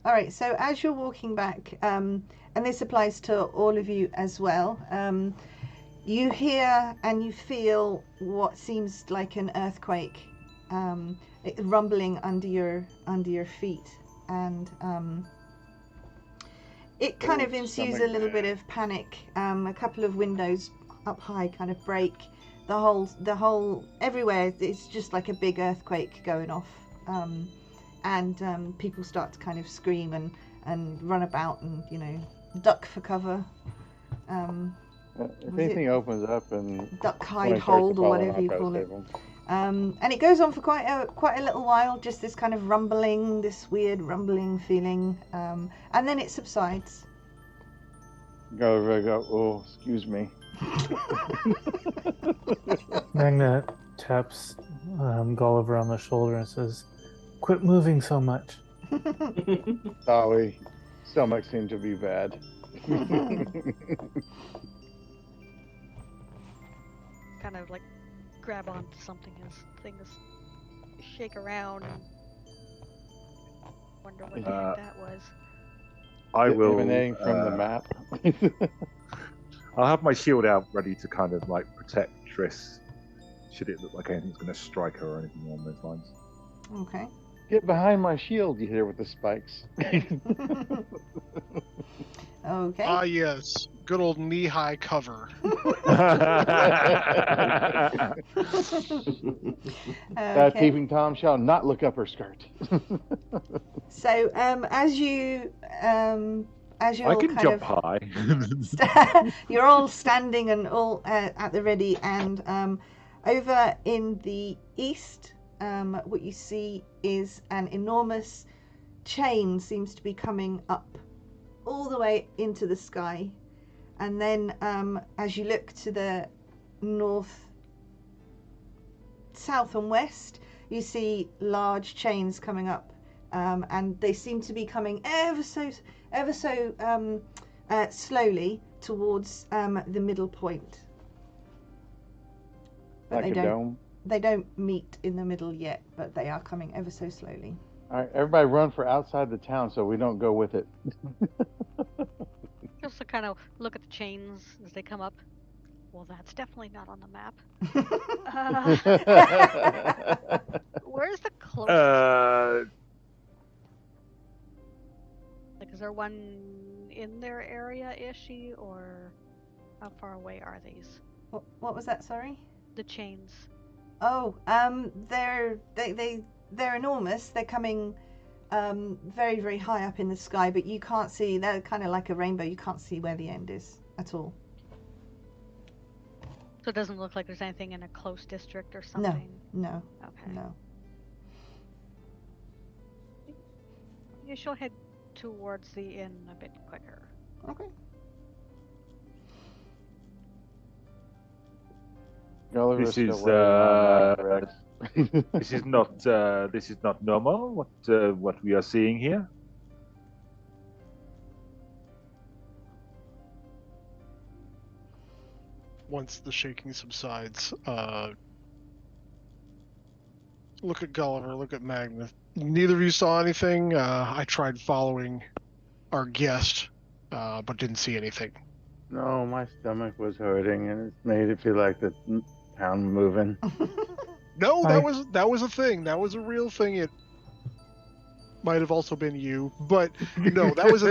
All right, so as you're walking back, and this applies to all of you as well, you hear and you feel what seems like an earthquake rumbling under your feet, and it kind of ensues a little bit of panic. A couple of windows up high kind of break. The whole everywhere. It's just like a big earthquake going off. And people start to kind of scream and run about and, duck for cover. If anything opens up and duck, hide, hold, or whatever you call it. And it goes on for quite a little while, just this kind of rumbling, this weird rumbling feeling, and then it subsides. Go, oh, excuse me. Magna taps Gulliver on the shoulder and says, "Quit moving so much." Sorry, stomach seemed to be bad. Kind of like grab onto something as things shake around and wonder what the heck that was. I will emanating from the map. I'll have my shield out ready to kind of like protect Triss should it look like anything's going to strike her or anything along those lines. Okay. Get behind my shield, you hear with the spikes. Okay. Ah, yes. Good old knee-high cover. That peeping Tom shall not look up her skirt. So, as you I can kind jump of high. you're all standing and all at the ready, and over in the east, what you see is an enormous chain seems to be coming up all the way into the sky, and then as you look to the north, south and west, you see large chains coming up, and they seem to be coming ever so slowly towards the middle point. But Like a dome? They don't meet in the middle yet, but they are coming ever so slowly. All right, everybody run for outside the town so we don't go with it. Just to kind of look at the chains as they come up. Well, that's definitely not on the map. Where's the closest? Like, is there one in their area-ish, or how far away are these? What was that? Sorry. The chains. Oh, they're enormous. They're coming very, very high up in the sky, but you can't see. They're kind of like a rainbow. You can't see where the end is at all. So it doesn't look like there's anything in a close district or something? No. Okay. No. You should head towards the inn a bit quicker. Okay. This is this is not normal. What we are seeing here. Once the shaking subsides, look at Gulliver, look at Magna. Neither of you saw anything. I tried following our guest, but didn't see anything. No, my stomach was hurting, and it made it feel like the town moving. No, that was a thing. That was a real thing. It might have also been you, but no, that was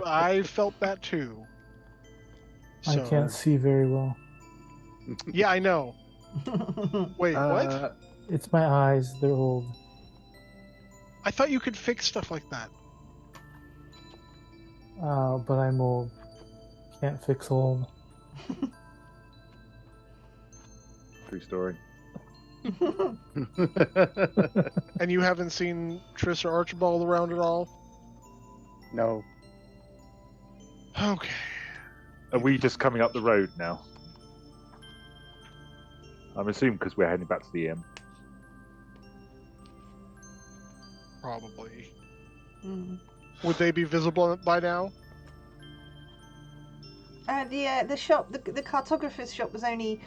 I felt that too. So... I can't see very well. Yeah, I know. Wait, what? It's my eyes. They're old. I thought you could fix stuff like that. But I'm old. Can't fix old. True story. And you haven't seen Triss or Archibald around at all? No. Okay. Are we just coming up the road now? I'm assuming because we're heading back to the inn. Probably. Mm. Would they be visible by now? The shop, the cartographer's shop was only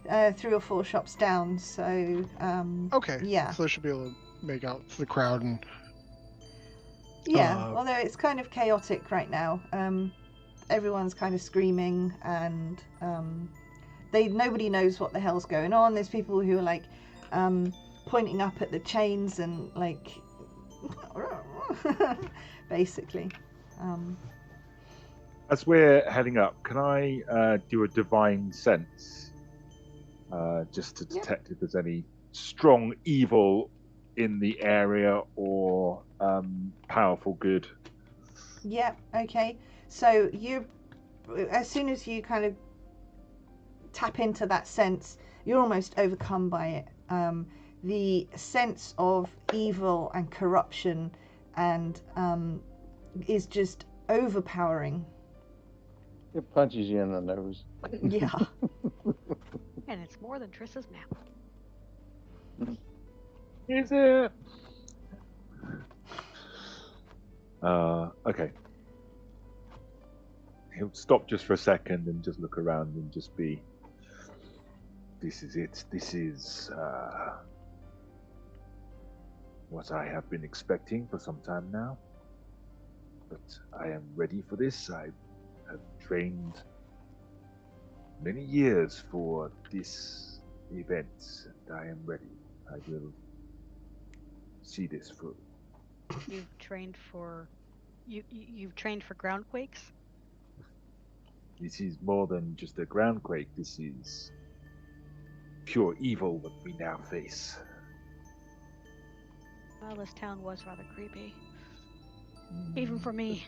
3 or 4 shops down, so okay. Yeah. So they should be able to make out the crowd and Yeah, although it's kind of chaotic right now. Everyone's kind of screaming, and nobody knows what the hell's going on. There's people who are like pointing up at the chains and like basically. As we're heading up, can I do a divine sense, just to detect if there's any strong evil in the area or powerful good? Yeah, okay. So as soon as you kind of tap into that sense, you're almost overcome by it. The sense of evil and corruption and is just overpowering. It punches you in the nose. Yeah. And it's more than Triss's map. Is it? Okay. He'll stop just for a second and just look around and just be, this is it. This is what I have been expecting for some time now. But I am ready for this. I have trained many years for this event, and I am ready. I will see this through. You've trained for you've trained for ground quakes? This is more than just a groundquake. This is pure evil that we now face. Well, this town was rather creepy. Even for me.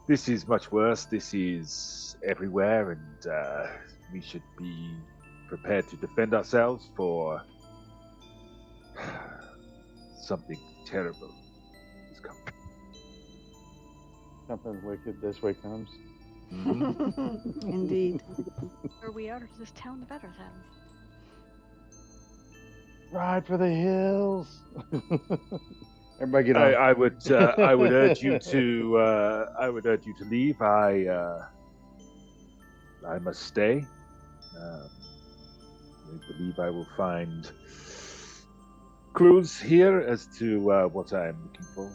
This is much worse. This is everywhere, and we should be prepared to defend ourselves for something terrible is coming. Something wicked this way comes. Indeed. The further we are to this town, the better then. Ride for the hills. Everybody get on. I would urge you to leave. I must stay. I believe I will find clues here as to what I am looking for.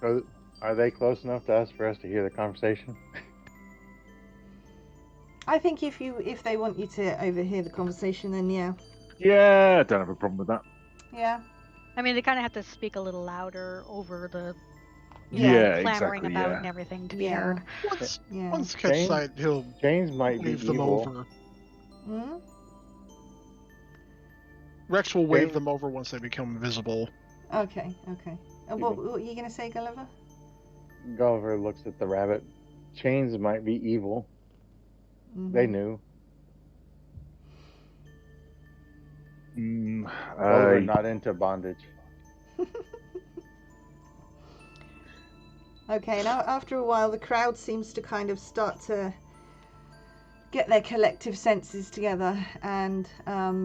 Okay. Are they close enough to us for us to hear the conversation? I think if they want you to overhear the conversation, then yeah. Yeah, I don't have a problem with that. Yeah. I mean, they kind of have to speak a little louder over the Yeah, clamoring exactly, about yeah. and everything to be Yeah. heard. Once catch sight, he'll James might be wave them evil. over. Hmm? Rex will wave them over once they become visible. Okay. And what are you going to say, Gulliver? Gulliver looks at the rabbit. Chains might be evil. Mhm. They knew. Gulliver not into bondage. Okay, now after a while, the crowd seems to kind of start to get their collective senses together, and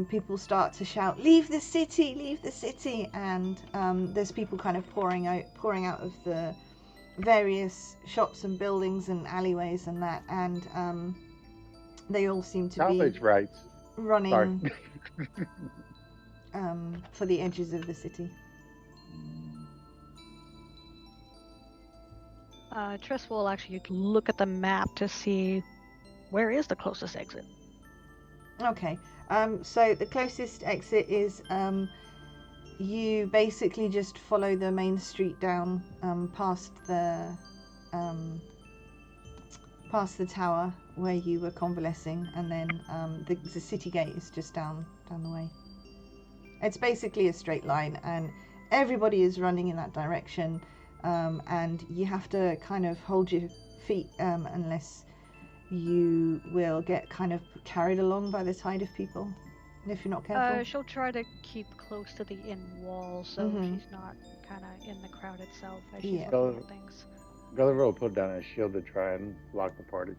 people start to shout, "Leave the city! Leave the city!" And there's people kind of pouring out of the various shops and buildings and alleyways and that, and they all seem to Salvage be rights. running for the edges of the city. Triss will actually look at the map to see where is the closest exit. Okay, so the closest exit is you basically just follow the main street down past the tower where you were convalescing, and then the city gate is just down the way. It's basically a straight line, and everybody is running in that direction, and you have to kind of hold your feet unless you will get kind of carried along by the tide of people if you're not careful. She'll try to keep close to the inn wall so she's not kind of in the crowd itself as she's looking at things. Gulliver will put down his shield to try and block the party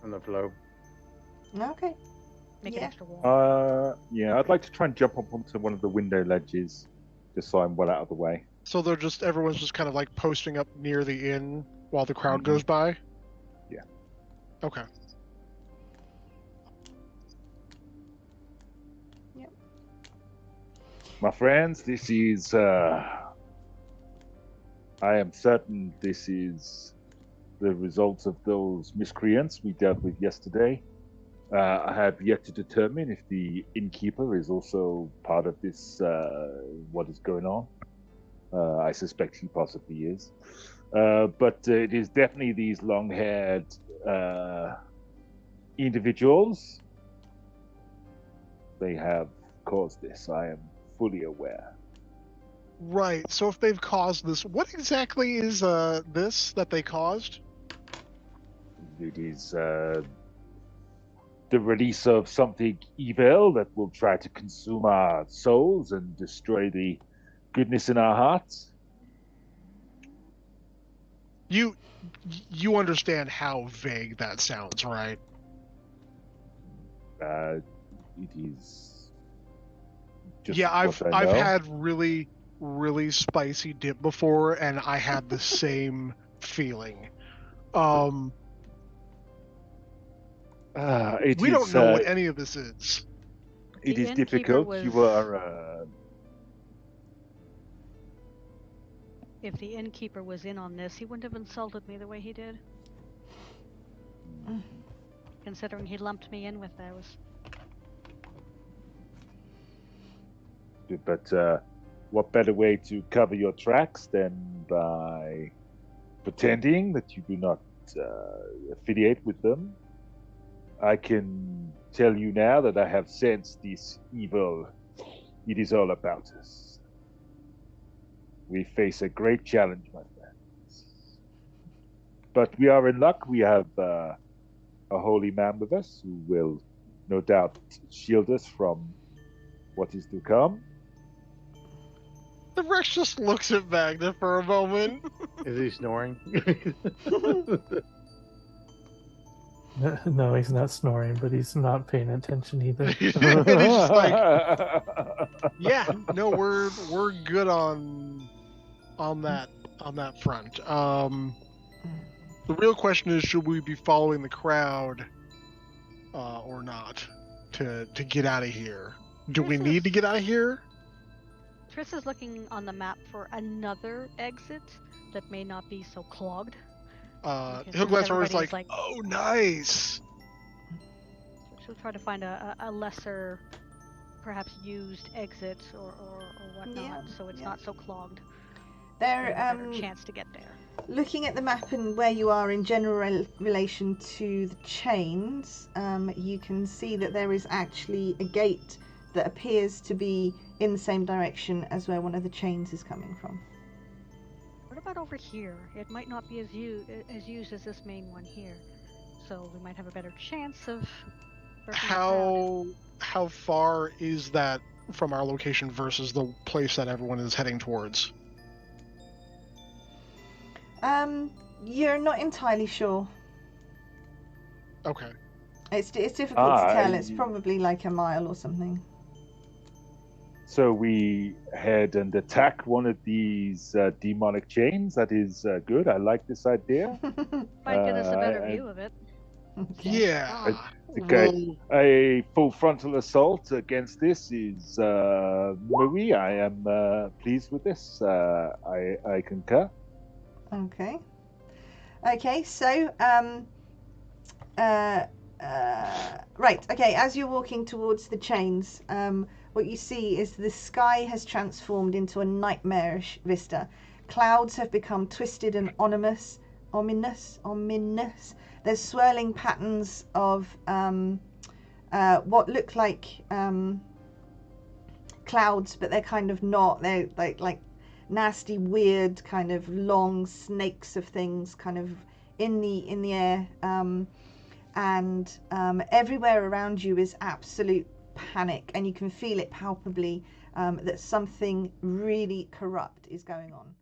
from the flow. Okay. Make an extra wall. Yeah, I'd like to try and jump up onto one of the window ledges, just so I'm well out of the way. So everyone's just kind of like posting up near the inn while the crowd goes by? Yeah. Okay. My friends, this is. I am certain this is the results of those miscreants we dealt with yesterday. I have yet to determine if the innkeeper is also part of this, what is going on. I suspect he possibly is. But it is definitely these long-haired individuals. They have caused this. I am fully aware. Right. So if they've caused this, what exactly is this that they caused? It is the release of something evil that will try to consume our souls and destroy the goodness in our hearts. You understand how vague that sounds, right? It is just Yeah, I've what I know. had really spicy dip before, and I had the same feeling. We don't know what any of this is. It The is innkeeper difficult. was- You are. If the innkeeper was in on this, he wouldn't have insulted me the way he did. Considering he lumped me in with those. But what better way to cover your tracks than by pretending that you do not affiliate with them? I can tell you now that I have sensed this evil. It is all about us. We face a great challenge, my friends. But we are in luck. We have a holy man with us who will no doubt shield us from what is to come. The Rex just looks at Magda for a moment. Is he snoring? No, he's not snoring, but he's not paying attention either. And he's just like, yeah, no, we're good on that front. The real question is, should we be following the crowd or not to get out of here? Do we need to get out of here? Triss is looking on the map for another exit that may not be so clogged. He'll glance over. It's everybody's like, like- oh, nice. She'll try to find a lesser, perhaps used exit or whatnot, Yeah, so it's yeah. not so clogged. They're There's a better chance to get there. looking at the map and where you are in general relation to the chains. You can see that there is actually a gate that appears to be in the same direction as where one of the chains is coming from. What about over here? It might not be as used as this main one here, so we might have a better chance of. burning the crowd. How far is that from our location versus the place that everyone is heading towards? You're not entirely sure. Okay. It's difficult to tell. It's I- probably like a mile or something. So we head and attack one of these demonic chains. That is good. I like this idea. Might get us a better I- view of it. Okay. Yeah. Okay. Well, A full frontal assault against this is Marie. I am pleased with this. I concur. Okay. Okay, so right, okay, as you're walking towards the chains, what you see is the sky has transformed into a nightmarish vista. Clouds have become twisted and ominous. There's swirling patterns of what look like clouds, but they're kind of not. They're like nasty, weird, kind of long snakes of things, kind of in the air, and everywhere around you is absolute panic, and you can feel it palpably that something really corrupt is going on.